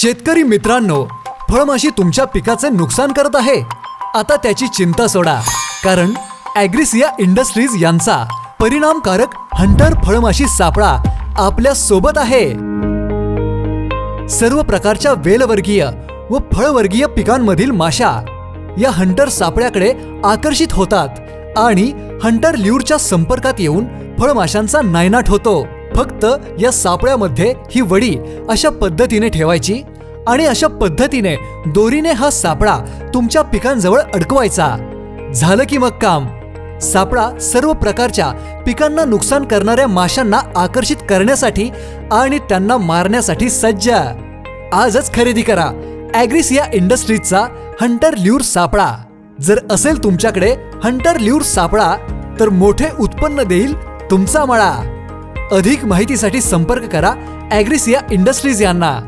शेतकरी मित्रांनो, फळमाशी तुमच्या पिकाचे नुकसान करत आहे. आता त्याची चिंता सोडा, कारण ॲग्रिसिया इंडस्ट्रीज यांचा परिणामकारक हंटर फळमाशी सापळा आपल्या सोबत आहे. सर्व प्रकारच्या वेलवर्गीय व फळवर्गीय पिकांमधील माशा या हंटर सापळ्याकडे आकर्षित होतात आणि हंटर ल्यूरच्या संपर्कात येऊन फळमाशांचा नायनाट होतो. फक्त या सापळ्यामध्ये ही वडी अशा पद्धतीने ठेवायची आणि अशा पद्धतीने दोरीने हा सापळा तुमच्या पिकांजवळ अडकवायचा. झालं की मग काम. सापळा सर्व प्रकारच्या पिकांना नुकसान करणाऱ्या माशांना आकर्षित करण्यासाठी आणि त्यांना मारण्यासाठी सज्ज. आजच खरेदी करा ॲग्रिसिया इंडस्ट्रीजचा हंटर ल्यूर सापळा. जर असेल तुमच्याकडे हंटर ल्यूर सापळा तर मोठे उत्पन्न देईल तुमचा मळा. अधिक माहितीसाठी संपर्क करा ॲग्रिसिया इंडस्ट्रीज यांना.